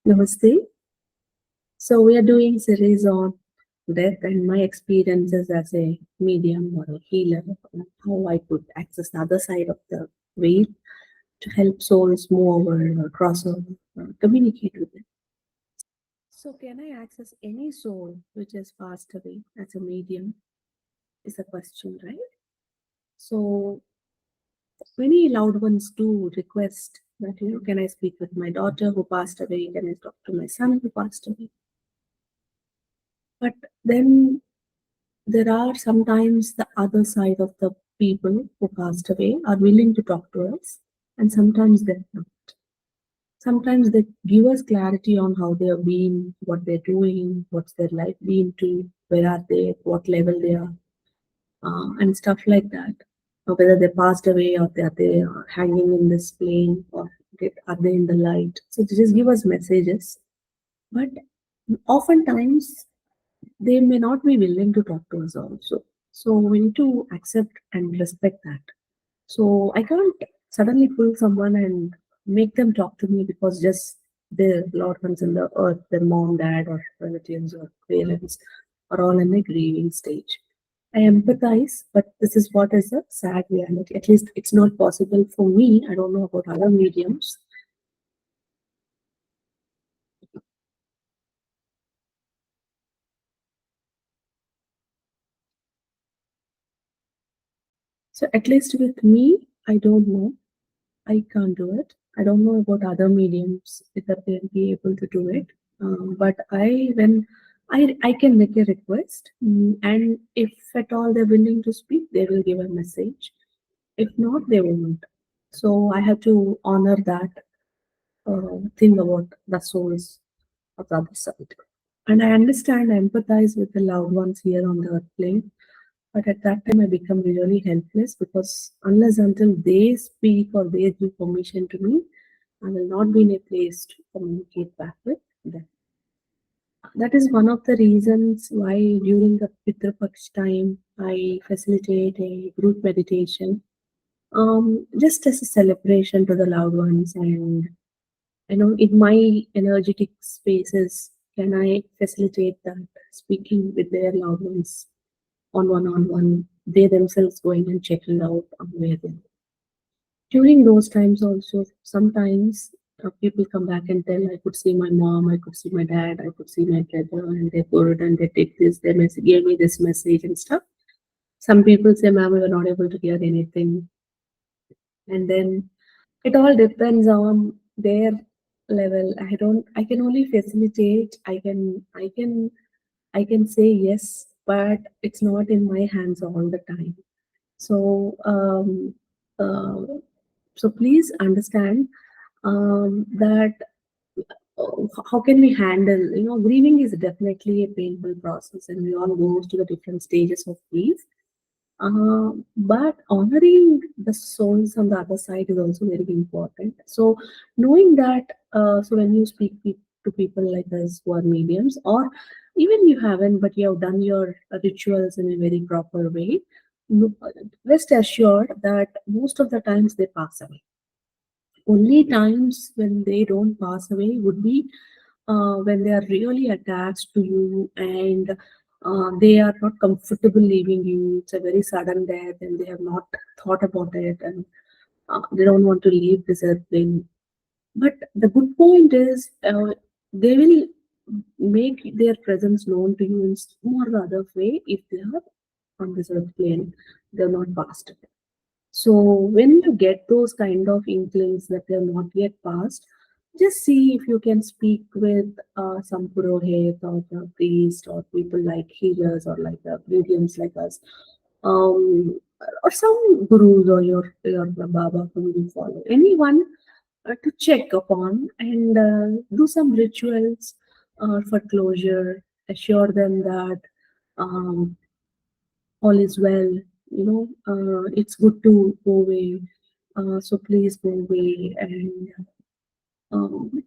Namaste. So we are doing series on death and my experiences as a medium or a healer, how I could access the other side of the veil to help souls move over or cross over or communicate with them. So can I access any soul which has passed away as a medium is a question, right? So many loved ones do request that, can I speak with my daughter who passed away? Can I talk to my son who passed away? But then there are sometimes the other side of the people who passed away are willing to talk to us, and sometimes they're not. Sometimes they give us clarity on how they have been, what they're doing, what's their life been to, where are they, what level they are, and stuff like that. Or whether they passed away or they are hanging in this plane or are they in the light. So they just give us messages. But oftentimes they may not be willing to talk to us also. So we need to accept and respect that. So I can't suddenly pull someone and make them talk to me because just their loved ones in the earth, their mom, dad, or relatives or parents are all in a grieving stage. I empathize, but this is what is a sad reality. At least it's not possible for me. I don't know about other mediums. So at least with me, I don't know. I can't do it. I don't know about other mediums whether they'll be able to do it. But when I can make a request, and if at all they're willing to speak, they will give a message. If not, they won't. So I have to honor that thing about the souls of the other side. And I understand, I empathize with the loved ones here on the earth plane. But at that time, I become really helpless because unless until they speak or they give permission to me, I will not be in a place to communicate back with them. That is one of the reasons why during the Pitru Paksh time, I facilitate a group meditation, just as a celebration to the loved ones. And in my energetic spaces, can I facilitate that speaking with their loved ones on one, they themselves going and checking out on where they are. During those times also, sometimes people come back and tell, I could see my mom, I could see my dad, I could see my brother, and they good and they take this, they gave me this message and stuff. Some people say, ma'am, we were not able to hear anything. And then it all depends on their level. I can only facilitate, I can say yes, but it's not in my hands all the time. So, uh, so please understand that how can we handle, grieving is definitely a painful process and we all go to the different stages of grief. But honoring the souls on the other side is also very important. So knowing that, so when you speak to people like us who are mediums, or even you haven't, but you have done your rituals in a very proper way, no- rest assured that most of the times they pass away. Only times when they don't pass away would be when they are really attached to you and they are not comfortable leaving you. It's a very sudden death and they have not thought about it and they don't want to leave this airplane. But the good point is they will make their presence known to you in some or the other way if they are on this airplane. They're not passed away. So when you get those kind of inklings that they're not yet passed, just see if you can speak with some purohit or the priest or people like healers or like mediums like us, or some gurus or your Baba whom you follow. Anyone to check upon and do some rituals for closure. Assure them that um, all is well. It's good to go away. So please go away. And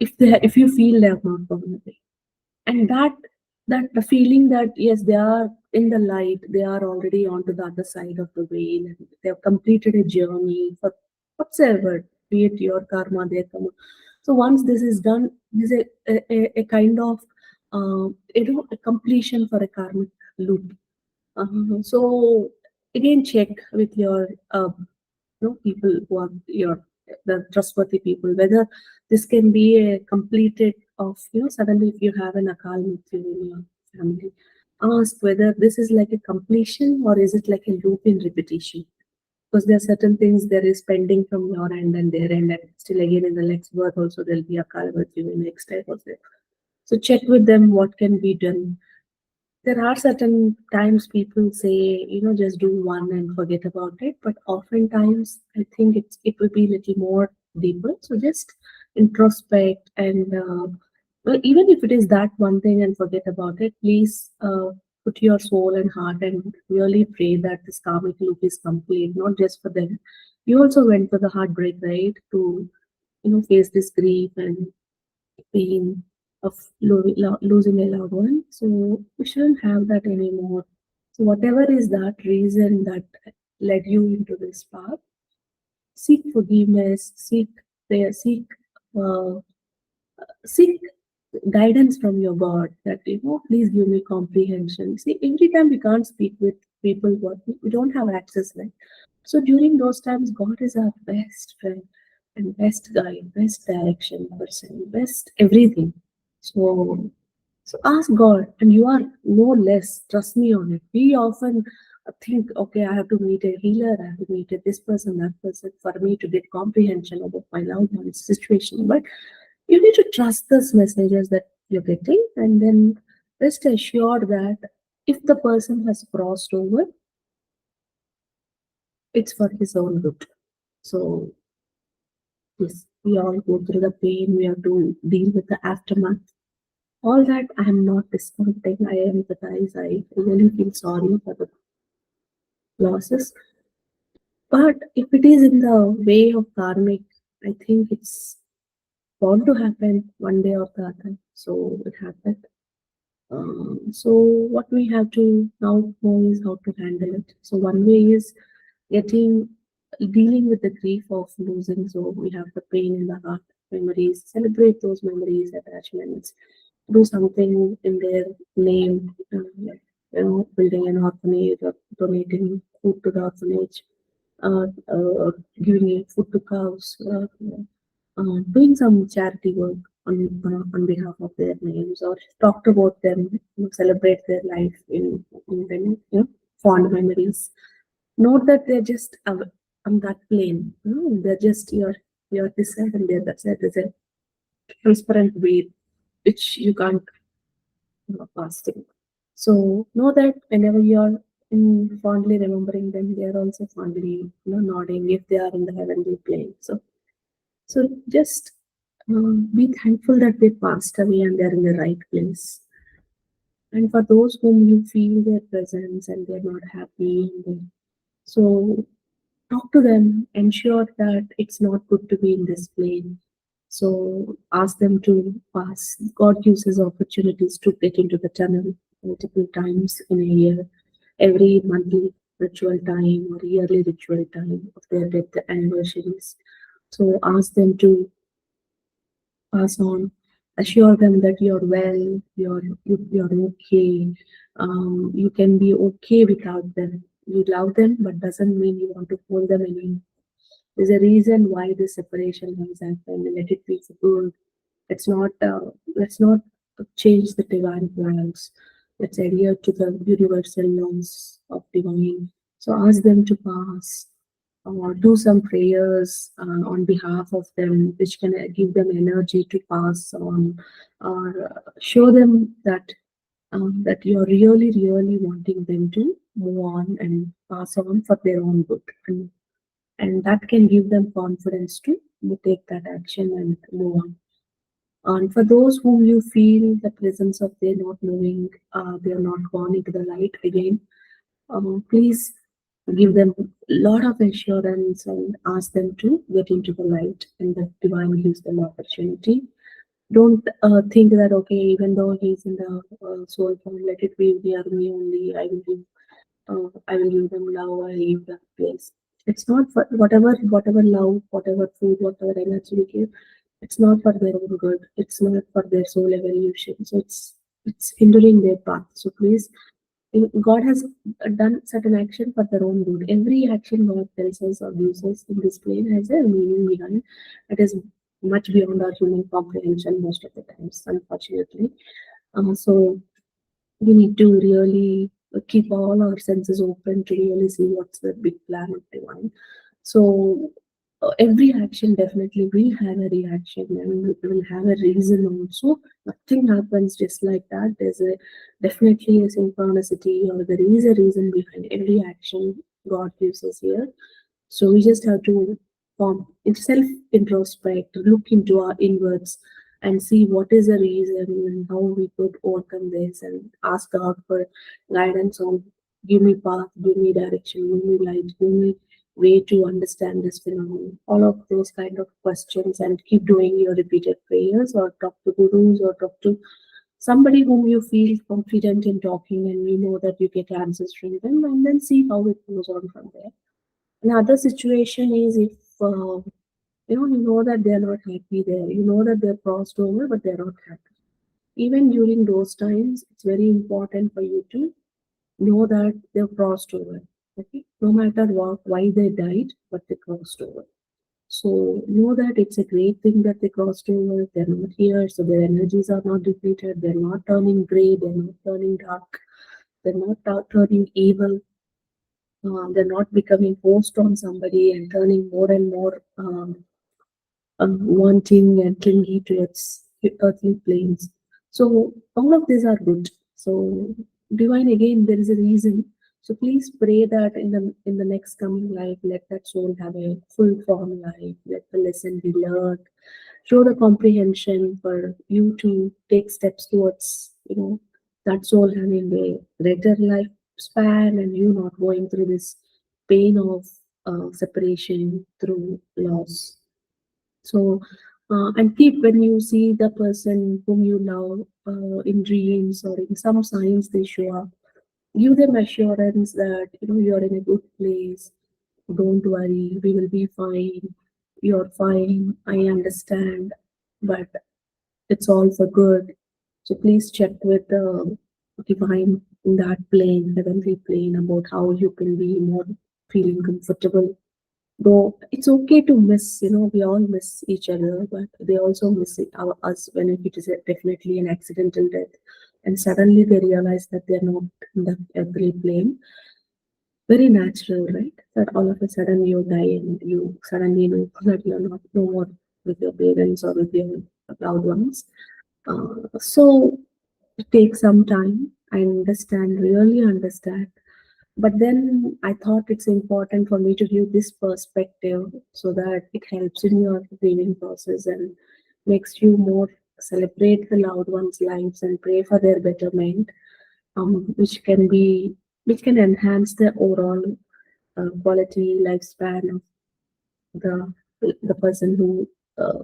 if you feel they have not gone away, and that the feeling that yes, they are in the light, they are already onto the other side of the veil, and they have completed a journey for whatsoever, be it your karma, their karma. So once this is done, this is a kind of a completion for a karmic loop. So again, check with your people who are your the trustworthy people whether this can be a completed of suddenly if you have an akal mrityu in your family, ask whether this is like a completion or is it like a loop in repetition, because there are certain things there is pending from your end and their end, and still again in the next birth also there'll be akal mrityu in next type also. So check with them what can be done. There are certain times people say, just do one and forget about it, but oftentimes I think it will be a little more deeper. So just introspect and well, even if it is that one thing and forget about it, please put your soul and heart and really pray that this karmic loop is complete, not just for them. You also went for the heartbreak, right? To face this grief and pain of losing a loved one. So we shouldn't have that anymore. So whatever is that reason that led you into this path, seek forgiveness, seek prayer, uh, seek guidance from your God that please give me comprehension. See, every time we can't speak with people what we don't have access, right? So during those times, God is our best friend and best guide, best direction person, best everything. So ask God, and you are no less. Trust me on it. We often think, okay, I have to meet a healer, I have to meet this person, that person, for me to get comprehension about my loved one's situation. But you need to trust those messages that you're getting, and then rest assured that if the person has crossed over, it's for his own good. So yes, we all go through the pain. We have to deal with the aftermath. All that I am not discounting. I empathize. I really feel sorry for the losses. But if it is in the way of karmic, I think it's bound to happen one day or the other. So it happened. So what we have to now know is how to handle it. So one way is getting dealing with the grief of losing. So we have the pain in the heart, memories, celebrate those memories, attachments, do something in their name, like building an orphanage or donating food to the orphanage, giving food to cows, doing some charity work on behalf of their names, or talk about them, celebrate their life in fond memories. Note that they're just on that plane. They're just your this side and they're that side. There's a transparent way which you can't pass through. So know that whenever you're fondly remembering them, they're also fondly nodding if they are in the heavenly plane. So just be thankful that they passed away and they're in the right place. And for those whom you feel their presence and they're not happy, so talk to them, ensure that it's not good to be in this plane. So ask them to pass. God uses opportunities to get into the tunnel multiple times in a year, every monthly ritual time or yearly ritual time of their death anniversaries. So ask them to pass on, assure them that you're well, you're okay, you can be okay without them. You love them, but doesn't mean you want to hold them anymore. There's a reason why this separation has happened. Let it be for good. Let's not change the divine plans. Let's adhere to the universal laws of divine. So ask them to pass, or do some prayers on behalf of them, which can give them energy to pass on, or show them that you're really, really wanting them to move on and pass on for their own good, and that can give them confidence to take that action and move on. And for those whom you feel the presence of they're not moving, they're not gone into the light again, please give them a lot of assurance and ask them to get into the light, and the divine gives them opportunity. Don't think that okay, even though he's in the soul form, let it be near me only. I will give them love. I leave that place. It's not for whatever love, whatever food, whatever energy we give. It's not for their own good. It's not for their soul evolution. So it's hindering their path. So please, God has done certain action for their own good. Every action God tells us or uses in this plane has a meaning behind. It is much beyond our human comprehension most of the times, unfortunately. So we need to really keep all our senses open to really see what's the big plan of divine. So every action definitely will have a reaction and will have a reason also. Nothing happens just like that. There's a definitely a synchronicity, or there is a reason behind every action God gives us here. So we just have to self introspect, look into our inwards, and see what is the reason and how we could overcome this, and ask God for guidance on give me path, give me direction, give me light, give me way to understand this phenomenon. All of those kind of questions, and keep doing your repeated prayers, or talk to gurus, or talk to somebody whom you feel confident in talking and you know that you get answers from them, and then see how it goes on from there. Another situation is if you know that they're not happy there, you know that they're crossed over, but they're not happy. Even during those times, it's very important for you to know that they've crossed over. Okay, no matter what, why they died, but they crossed over. So know that it's a great thing that they crossed over. They're not here, so their energies are not depleted. They're not turning gray. They're not turning dark. They're not turning evil. They're not becoming forced on somebody and turning more and more wanting and clingy to its earthly planes. So all of these are good. So divine, again, there is a reason. So please pray that in the next coming life, let that soul have a full form life. Let the lesson be learned. Show the comprehension for you to take steps towards that soul having a greater lifespan, and you not going through this pain of separation through loss. So, and keep when you see the person whom you love in dreams or in some signs they show up, give them assurance that you're in a good place. Don't worry, we will be fine. You're fine. I understand, but it's all for good. So please check with the divine in that plane, heavenly plane, about how you can be more feeling comfortable. Though it's okay to miss, we all miss each other, but they also miss us when it is definitely an accidental death. And suddenly they realize that they're not in the earthly plane. Very natural, right? That all of a sudden you die and you suddenly know that you're not no more with your parents or with your loved ones. So take some time. I understand, really understand. But then I thought it's important for me to give this perspective so that it helps in your grieving process and makes you more celebrate the loved ones' lives and pray for their betterment, which can be which can enhance the overall quality lifespan of the the person who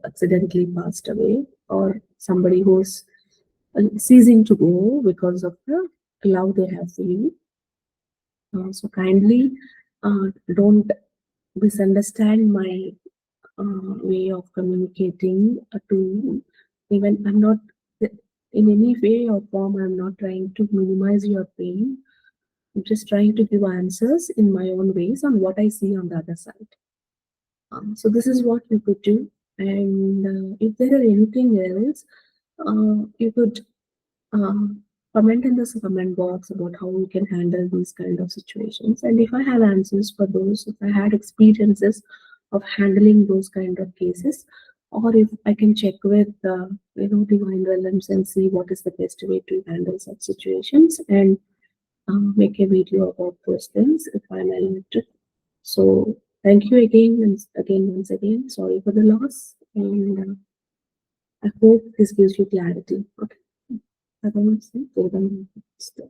accidentally passed away, or somebody who's ceasing to go because of the love they have for you. So kindly don't misunderstand my way of communicating to even I'm not in any way or form I'm not trying to minimize your pain. I'm just trying to give answers in my own ways on what I see on the other side. So this is what you could do, and if there are anything else, you could um, comment in the comment box about how we can handle these kind of situations. And if I have answers for those, if I had experiences of handling those kind of cases, or if I can check with divine realms and see what is the best way to handle such situations, and make a video about those things if I'm allowed to. So thank you again and again once again. Sorry for the loss, and I hope this gives you clarity. Okay. Have a nice day.